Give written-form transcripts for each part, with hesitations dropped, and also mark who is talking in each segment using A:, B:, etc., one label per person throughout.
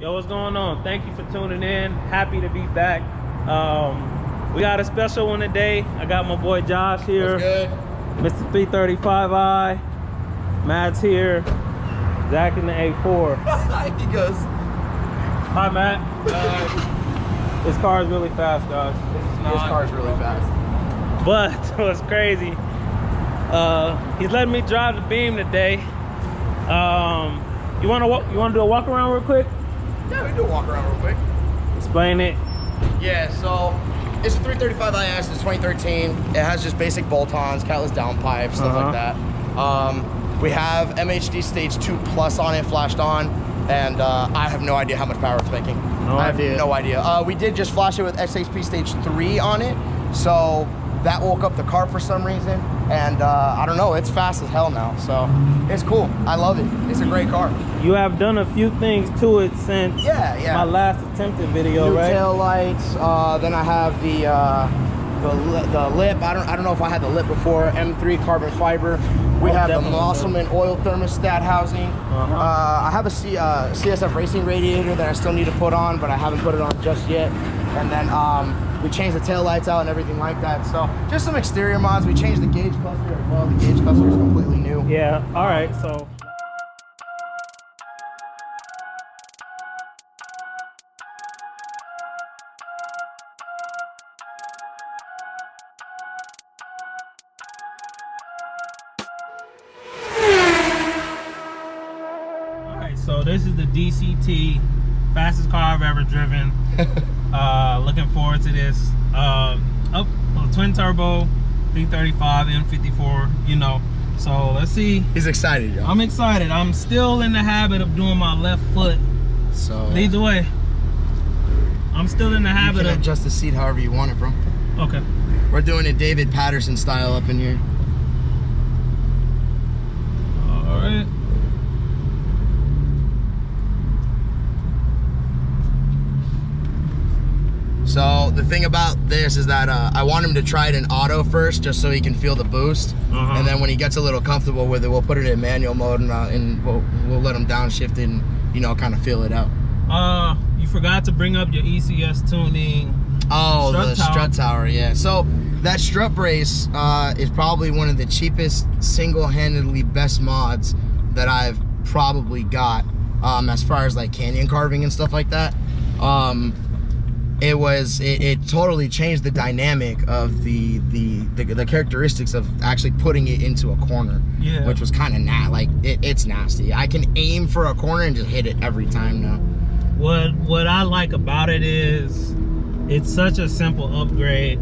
A: Yo, what's going on? Thank you for tuning in. Happy to be back. We got a special one today. I got my boy Josh here.
B: What's good?
A: Mr. 335i. Matt's here. Zach in the A4.
B: He goes.
A: Hi, Matt. This car is really fast, guys.
B: This car's really fast.
A: But what's crazy, he's letting me drive the Beam today. You wanna do a walk around real quick?
B: Yeah, we can do a walk around real quick.
A: Explain it.
B: Yeah, so it's a 335IS. It's 2013. It has just basic bolt-ons, catless downpipe, stuff like that. We have MHD Stage 2 Plus on it, flashed on, and I have no idea how much power it's making. I have no idea. We did just flash it with XHP Stage 3 on it, so that woke up the car for some reason, and I don't know, it's fast as hell now, so it's cool. I love it. It's a great car.
A: You have done a few things to it since my last attempted video,
B: New
A: right?
B: tail lights. Then I have the lip. I don't know if I had the lip before. M3 carbon fiber. We have the Mosselman oil thermostat housing. I have a CSF racing radiator that I still need to put on, but I haven't put it on just yet. And then we changed the tail lights out and everything like that. So just some exterior mods. We changed the gauge cluster as well. The gauge cluster is completely new.
A: Yeah. All right. So. So this is the DCT, fastest car I've ever driven. Looking forward to this. Twin turbo, 335 M54, you know. So let's see.
B: He's excited, y'all.
A: I'm excited. I'm still in the habit of doing my left foot.
B: So
A: lead the way. I'm still in the habit
B: you can
A: of
B: adjust the seat however you want it, bro.
A: Okay.
B: We're doing it David Patterson style up in here.
A: All right.
B: So the thing about this is that I want him to try it in auto first, just so he can feel the boost. And then when he gets a little comfortable with it, we'll put it in manual mode and we'll let him downshift it and, you know, kind of feel it out.
A: You forgot to bring up your ECS tuning.
B: Oh, the strut tower, yeah. So that strut brace is probably one of the cheapest, single-handedly best mods that I've probably got, as far as like canyon carving and stuff like that. It totally changed the dynamic of the characteristics of actually putting it into a corner, which was kind of it's nasty. I can aim for a corner and just hit it every time now.
A: What I like about it is it's such a simple upgrade.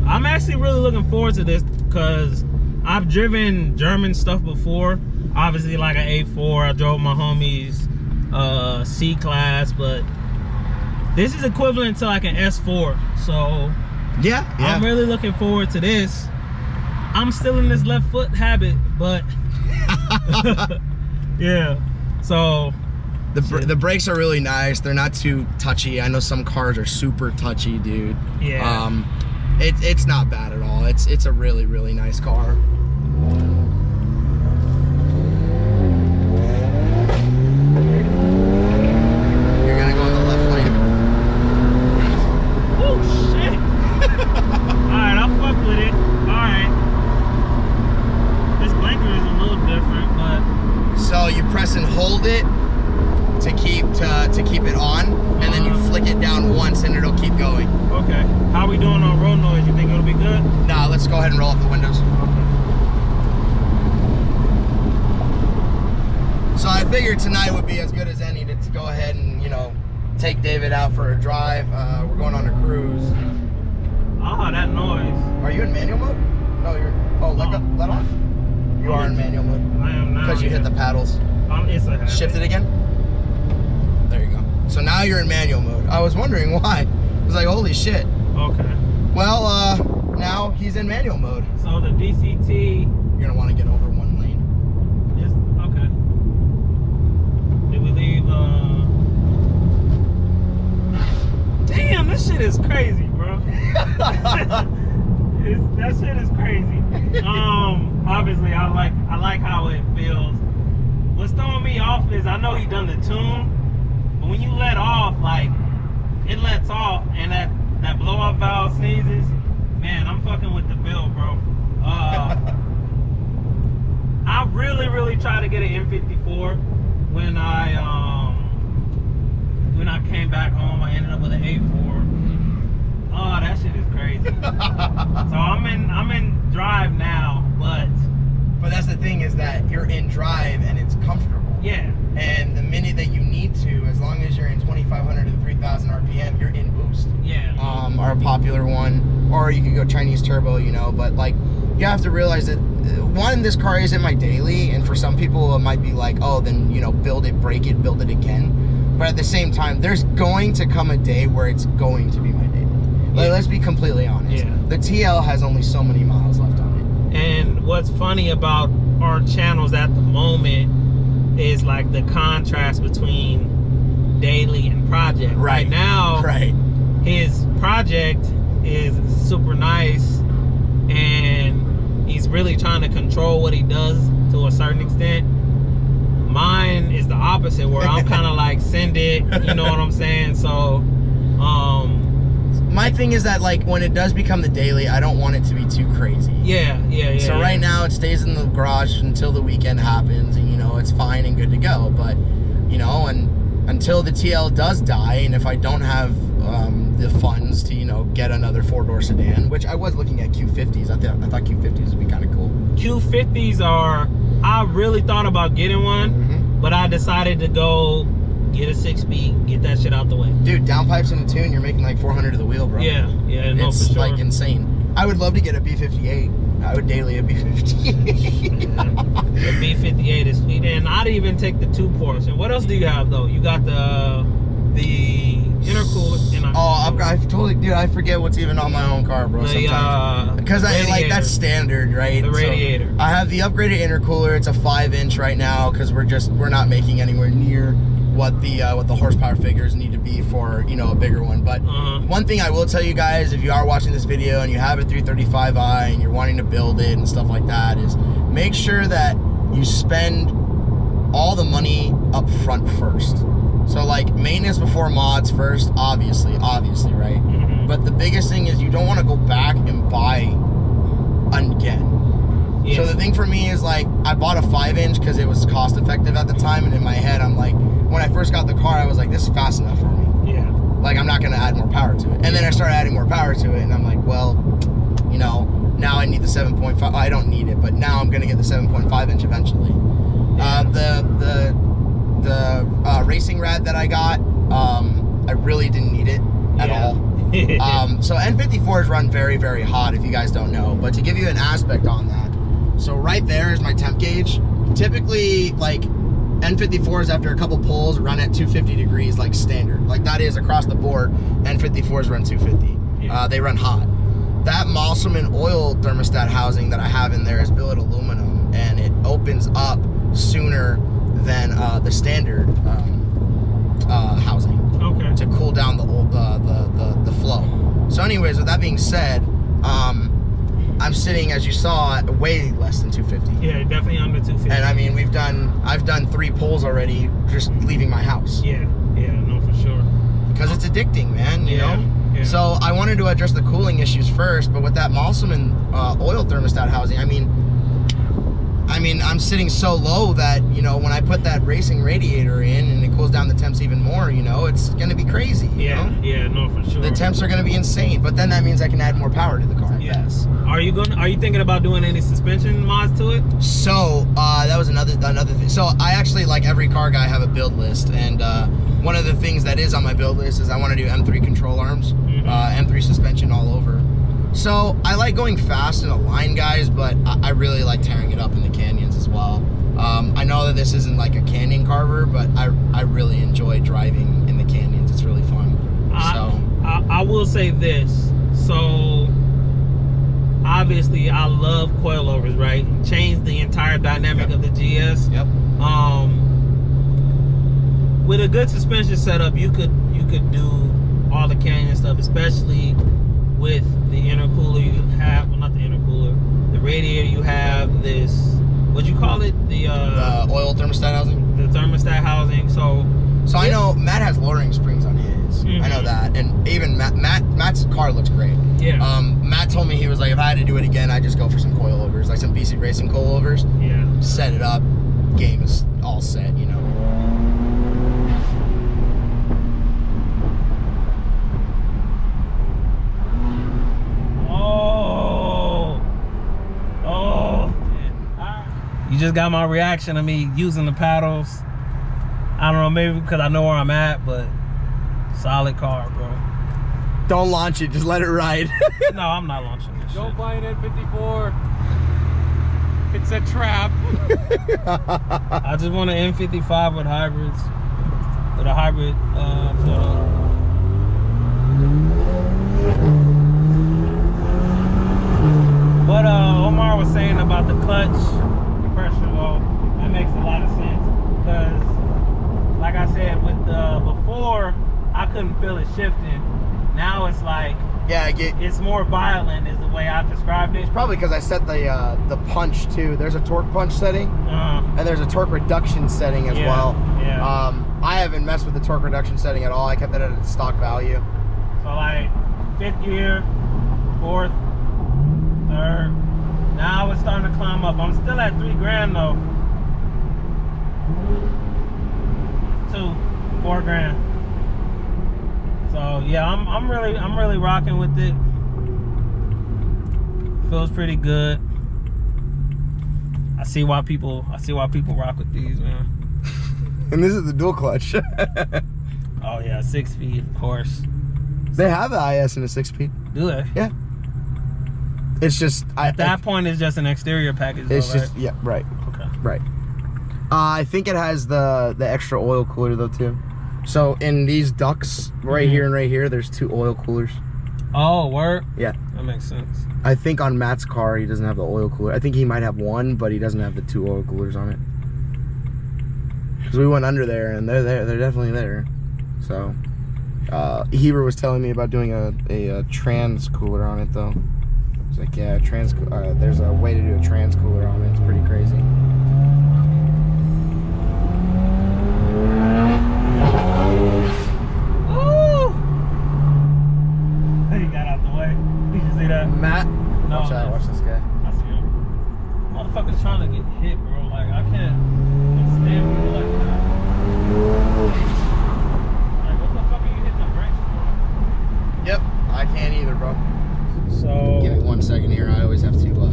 A: I'm actually really looking forward to this because I've driven German stuff before, obviously like an A4. I drove my homie's C-Class, but this is equivalent to like an S4, so yeah, I'm really looking forward to this. I'm still in this left foot habit, but yeah. So
B: the brakes are really nice. They're not too touchy. I know some cars are super touchy, dude.
A: Yeah.
B: It's not bad at all. It's a really, really nice car. So you press and hold it to keep it on, and then you flick it down once, and it'll keep going.
A: Okay. How are we doing on road noise? You think it'll be good?
B: Nah, let's go ahead and roll up the windows.
A: Okay.
B: So I figured tonight would be as good as any to go ahead and, you know, take David out for a drive. We're going on a cruise.
A: Ah, that noise.
B: Are you in manual mode? No, you're. Oh, let off. You are in manual mode.
A: I am now.
B: Because you hit the paddles.
A: It's a habit.
B: Shift it again. There you go. So now you're in manual mode. I was wondering why. I was like, holy shit.
A: Okay.
B: Well, now he's in manual mode.
A: So the DCT.
B: You're gonna want to get over one lane.
A: Yes. Okay. Did we leave? Damn, this shit is crazy, bro. That shit is crazy. Obviously I like how it feels. What's throwing me off is I know he done the tune, but when you let off, fucking with the build, bro. I really tried to get an M54 when I came back home. I ended up with an A4. Oh, that shit is crazy. So I'm in drive now, but
B: that's the thing, is that you're in drive and it's comfortable.
A: yeah.
B: And the minute that you need to, as long as you're in 2,500 to 3,000 RPM, you're in boost.
A: Yeah.
B: Our popular one, or you could go Chinese turbo, you know. But like, you have to realize that one, this car isn't my daily, and for some people it might be like, oh, then you know, build it, break it, build it again. But at the same time, there's going to come a day where it's going to be my daily. Like, let's be completely honest.
A: Yeah.
B: The TL has only so many miles left on it.
A: And what's funny about our channels at the moment is like the contrast between daily and project. Right now, his project is super nice, and he's really trying to control what he does to a certain extent. Mine is the opposite, where I'm kind of like, send it, you know what I'm saying? So
B: my thing is that, like, when it does become the daily, I don't want it to be too crazy.
A: Yeah. So
B: right now it stays in the garage until the weekend happens, and you know, it's fine and good to go. But you know, and until the TL does die, and if I don't have the funds to, you know, get another 4-door sedan, which I was looking at Q50s. I thought Q50s would be kind of cool.
A: Q50s are, I really thought about getting one, but I decided to go get a 6-speed, get that shit out the way.
B: Dude, downpipes in a tune, you're making like 400 to the wheel, bro.
A: Yeah, no,
B: it's
A: for sure.
B: like insane. I would love to get a B58. I would daily a B58.
A: The B58 is sweet, and I'd even take the 2-ports. And what else do you have though? You got the intercooler.
B: I totally, dude, I forget what's even on my own car, bro. Sometimes because I like, that's standard, right?
A: The radiator.
B: So I have the upgraded intercooler. It's a 5-inch right now because we're not making anywhere near what the horsepower figures need to be for, you know, a bigger one. But one thing I will tell you guys, if you are watching this video and you have a 335i and you're wanting to build it and stuff like that, is make sure that you spend all the money up front first. So like, maintenance before mods first, obviously, right? But the biggest thing is you don't want to go back and buy again. Yeah. So the thing for me is, like, I bought a 5-inch because it was cost effective at the time, and in my head I'm like, when I first got the car, I was like, this is fast enough for me. Yeah. Like, I'm not gonna add more power to it. And then I started adding more power to it, and I'm like, well, you know, now I need the 7.5. I don't need it, but now I'm gonna get the 7.5-inch eventually. The racing rad that I got, I really didn't need it at all. So N54s run very, very hot, if you guys don't know. But to give you an aspect on that, so right there is my temp gauge. Typically, like, N54s after a couple pulls run at 250 degrees, like standard. Like, that is across the board. N54s run 250. They run hot. That Mosselman oil thermostat housing that I have in there is billet aluminum, and it opens up sooner than the standard housing to cool down the flow. So anyways, with that being said, I'm sitting, as you saw, at way less than 250.
A: Yeah, definitely under 250.
B: And I mean, I've done 3 pulls already just leaving my house.
A: Yeah, no, for sure.
B: Because it's addicting, man, you know? Yeah. So I wanted to address the cooling issues first, but with that Mosselman oil thermostat housing, I mean, I'm sitting so low that, you know, when I put that racing radiator in and it cools down the temps even more, you know, it's going to be crazy, you know?
A: Yeah, no, for sure.
B: The temps are going to be insane, but then that means I can add more power to the car.
A: Yes. Are you thinking about doing any suspension mods to it?
B: So, that was another thing. So, I actually, like every car guy, have a build list, and one of the things that is on my build list is I want to do M3 control arms, M3 suspension all over. So I like going fast in a line, guys, but I really like tearing it up in the canyons as well. I know that this isn't like a canyon carver, but I really enjoy driving in the canyons. It's really fun.
A: I will say this. So obviously I love coilovers, right? Changed the entire dynamic of the GS. Yep. With a good suspension setup, you could do all the canyon stuff, especially with the intercooler you have. Well, not the intercooler, the radiator you have. This, what'd you call it? The
B: oil thermostat housing.
A: The thermostat housing. So
B: I know Matt has lowering springs on his. I know that, And even Matt's car looks great.
A: Yeah.
B: Matt told me, he was like, if I had to do it again, I'd just go for some coilovers, like some BC Racing coilovers.
A: Yeah.
B: Set it up, game is all set, you know.
A: You just got my reaction of me using the paddles. I don't know, maybe because I know where I'm at, but solid car, bro.
B: Don't launch it, just let it ride.
A: No, I'm not launching this
C: Don't
A: shit.
C: buy an N54. It's a trap.
A: I just want an N55 with hybrids, with a hybrid setup. What Omar was saying about the clutch pressure, though, that makes a lot of sense. Because, like I said, with before, I couldn't feel it shifting. Now it's like,
B: Yeah,
A: it's more violent is the way I described it.
B: probably because I set the punch too. There's a torque punch setting, and there's a torque reduction setting as
A: Yeah,
B: well.
A: yeah.
B: I haven't messed with the torque reduction setting at all. I kept it at its stock value.
A: So like 5th gear, 4th, 3rd. Now it's starting to climb up. I'm still at 3 grand though. 4 grand. So yeah, I'm really rocking with it. Feels pretty good. I see why people rock with these, man.
B: And this is the dual clutch.
A: Oh yeah, 6-speed, of course.
B: They have the IS in a 6-speed.
A: Do they?
B: Yeah. It's just
A: At that point, it's just an exterior package.
B: It's
A: though,
B: just
A: right?
B: yeah, right,
A: Okay.
B: right. I think it has the extra oil cooler though too. So in these ducts right here and right here, there's 2 oil coolers.
A: Oh, word.
B: Yeah.
A: That makes sense.
B: I think on Matt's car he doesn't have the oil cooler. I think he might have one, but he doesn't have the 2 oil coolers on it. Because we went under there and they're there. They're definitely there. So Heber was telling me about doing a trans cooler on it though. It's like, yeah, there's a way to do a trans cooler on it. It's pretty crazy.
A: Ooh! He got out the way. Did you see that?
B: Matt,
A: No,
B: watch out, watch this guy.
A: I see him. Motherfucker's trying to get hit, bro. Like, I can't stand people like that. Like, what the fuck are you hitting the brakes for?
B: Yep, I can't either, bro.
A: So,
B: Give me 1 second here. I always have to kind of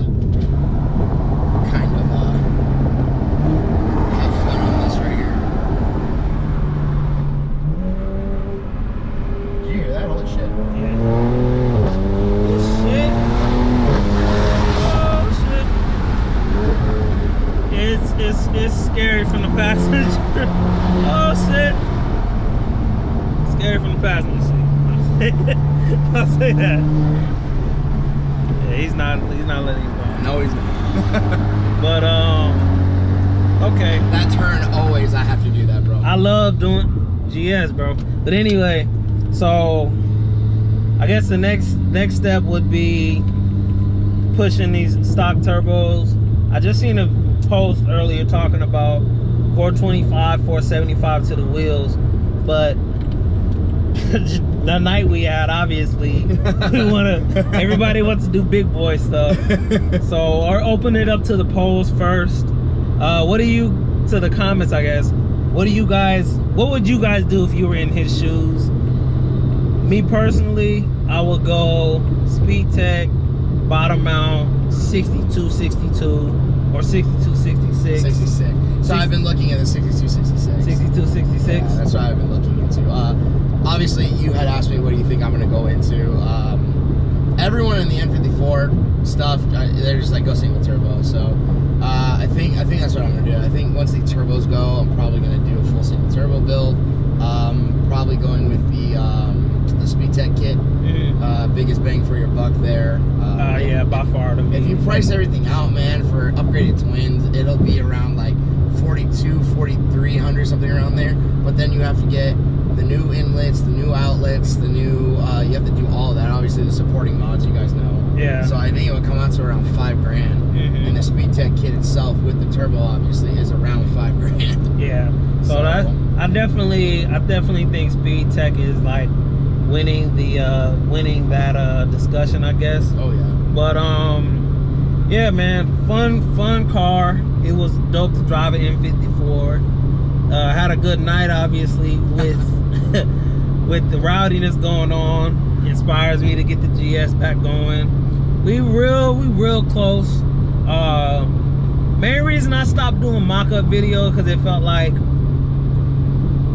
B: have fun on this right here. Did you hear that? Holy shit.
A: yeah. Shit. Oh, shit. It's scary from the passenger. Oh, shit. Scary from the passenger seat. I'll say that. Yeah, he's not letting you go.
B: No, he's not.
A: But okay.
B: That turn always, I have to do that, bro.
A: I love doing GS, bro. But anyway, so I guess the next step would be pushing these stock turbos. I just seen a post earlier talking about 425, 475 to the wheels, but the night we had, obviously, everybody wants to do big boy stuff. So, or open it up to the polls first. What do you, to the comments, I guess, what would you guys do if you were in his shoes? Me personally, I would go Speedtech, bottom mount, 6262 or 6266.
B: 66. So I've been looking at the 6266.
A: 6266.
B: Yeah, that's what I've been looking into. Obviously, you had asked me what do you think I'm going to go into. Everyone in the N54 stuff, they're just like, go single turbo. So I think that's what I'm going to do. I think once the turbos go, I'm probably going to do a full single turbo build. Probably going with the Speedtech kit. Biggest bang for your buck there.
A: Yeah, by far.
B: If you price everything out, man, for upgraded twins, it'll be around like 42, 4,300, something around there. But then you have to get the new inlets, the new outlets, the new, you have to do all of that. Obviously, the supporting mods, you guys know.
A: Yeah.
B: So I think it would come out to around 5 grand. And the Speedtech kit itself with the turbo, obviously, is around 5 grand.
A: Yeah. So that I definitely think Speedtech is like winning that discussion, I guess.
B: Oh yeah.
A: But yeah, man, fun car. It was dope to drive an M54. Had a good night, obviously, with with the rowdiness going on. Inspires me to get the GS back going. We real close. Main reason I stopped doing mock-up videos because it felt like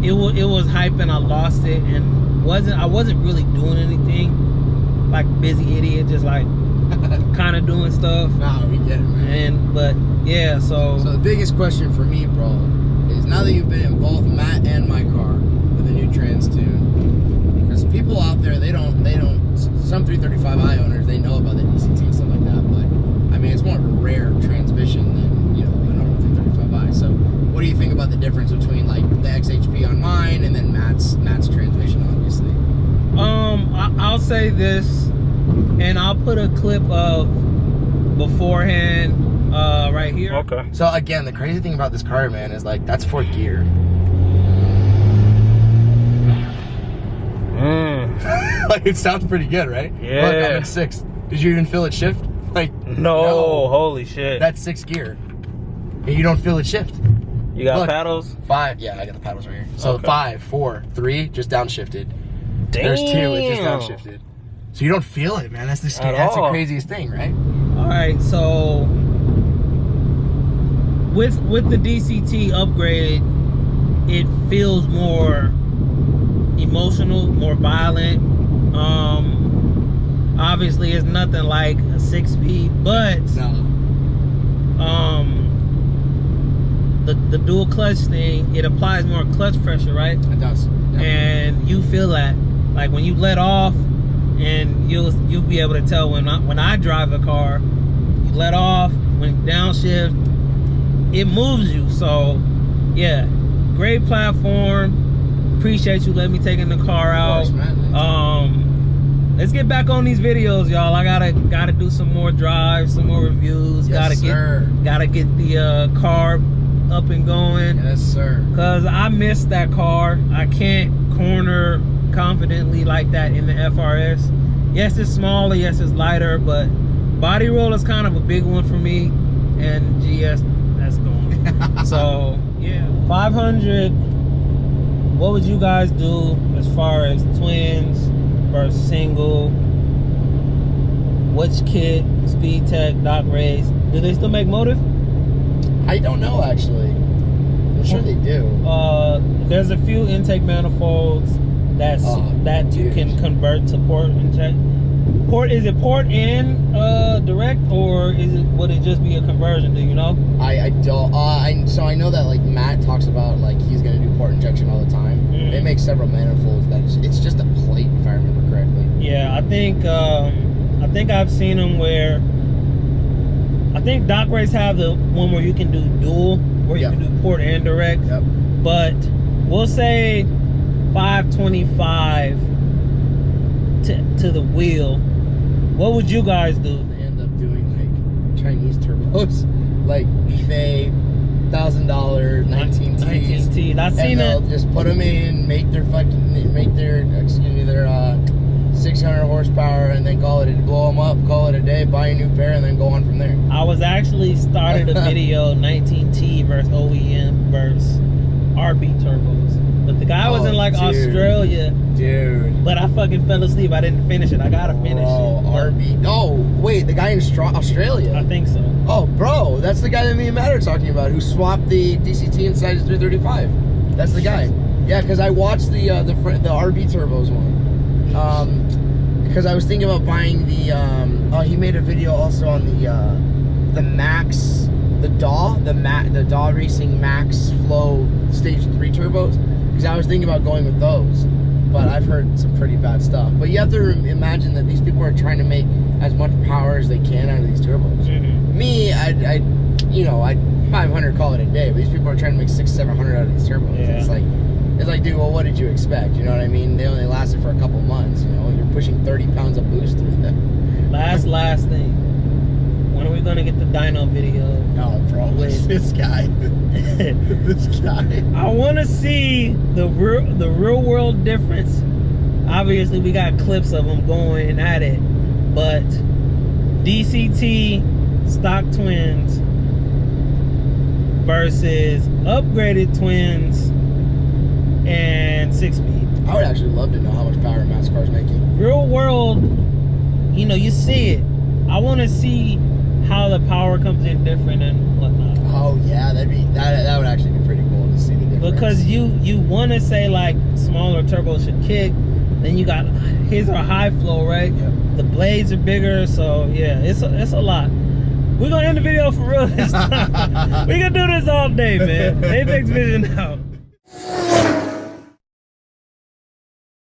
A: it was hype and I lost it, and I wasn't really doing anything, like busy idiot, just like kind of doing stuff.
B: Nah, we get it, man.
A: But yeah, so
B: the biggest question for me, bro, is now that you've been in both Matt and my car with the new Trans Tune, because people out there, they don't. Some 335i owners, they know about the DCT and stuff like that, but I mean, it's more of a rare transmission than, you know, a normal 335i. So, what do you think about the difference between like the XHP on mine and then Matt's transmission, obviously?
A: I'll say this, and I'll put a clip of beforehand right here.
C: Okay.
B: So again, the crazy thing about this car, man, is like that's 4th gear. Like it sounds pretty good, right?
A: Yeah.
B: Look, I'm in 6th. Did you even feel it shift? Like
A: no, holy shit.
B: That's 6th gear. And you don't feel it shift.
A: You got
B: Look,
A: paddles?
B: 5. Yeah, I got the paddles right here. So
A: Okay.
B: 5, 4, 3, just downshifted.
A: Damn.
B: There's 2, it just downshifted. So you don't feel it, man. That's the craziest thing, right?
A: All right, so with the DCT upgrade, it feels more emotional, more violent. Obviously it's nothing like a 6-speed, but
B: No.
A: the dual clutch thing, it applies more clutch pressure, right?
B: It does. Yeah.
A: And you feel that, like when you let off, and you'll be able to tell when I drive a car, you let off, when downshift, it moves you. So yeah, great platform. Appreciate you letting me take in the car out.
B: Of course, man.
A: Let's get back on these videos, y'all. I gotta do some more drives, some more reviews.
B: Yes, sir.
A: Gotta get the car up and going.
B: Yes, sir.
A: Cause I missed that car. I can't corner confidently like that in the FRS. Yes, it's smaller, yes, it's lighter, but body roll is kind of a big one for me, and GS, that's going. So yeah, 500. What would you guys do as far as twins versus single? Which kit? Speed Tech, Doc Race? Do they still make Motive?
B: I don't know, actually. I'm sure they do.
A: There's a few intake manifolds that you can convert to port inject. Is it port and direct, or would it just be a conversion? Do you know?
B: I don't. So I know that like Matt talks about like he's gonna do port injection all the time.
A: Mm.
B: They make several manifolds that it's just a plate, if I remember correctly.
A: Yeah, I think I've seen them where. I think Doc Race have the one where you can do dual, where you can do port and direct.
B: Yep.
A: But we'll say 525 to the wheel. What would you guys do?
B: They end up doing like Chinese turbos, like eBay, $1,000 19Ts.
A: 19T. I've seen
B: And they'll
A: it.
B: just put them in, make their 600 horsepower, and then blow them up, call it a day, buy a new pair, and then go on from there.
A: I was actually started a video 19T versus OEM versus RB turbos, but the guy was in like Australia,
B: dude.
A: but I fucking fell asleep. I didn't finish it. I gotta finish it.
B: RB. Oh wait, the guy in Australia.
A: I think so.
B: Oh, bro, that's the guy that me and Matt are talking about, who swapped the DCT inside his 335. That's the guy. Yeah, because I watched the RB turbos one. Because I was thinking about buying the. He made a video also on the Max, the DAW Racing Max Flow Stage 3 turbos. Because I was thinking about going with those, but I've heard some pretty bad stuff. But you have to imagine that these people are trying to make as much power as they can out of these turbos.
A: Mm-hmm.
B: Me, I'd 500 call it a day, but these people are trying to make 600-700 out of these turbos.
A: Yeah.
B: It's like, dude, well, what did you expect? You know what I mean? They only lasted for a couple months. You know, you're pushing 30 pounds of boost through them.
A: Last thing. When are we gonna get the dyno video?
B: Oh, bro, this guy. This guy.
A: I want to see the real world difference. obviously we got clips of them going at it, but DCT stock twins versus upgraded twins and 6-speed.
B: I would actually love to know how much power MasterCar's making.
A: Real world, you know, you see it. I want to see how the power comes in different and whatnot.
B: Oh yeah, that would actually be pretty cool to see the difference.
A: Because you want to say like smaller turbos should kick, then you got his are high flow, right?
B: Yep.
A: The blades are bigger, so yeah, it's a lot. We're gonna end the video for real this time. We can do this all day, man. Apex Vision out.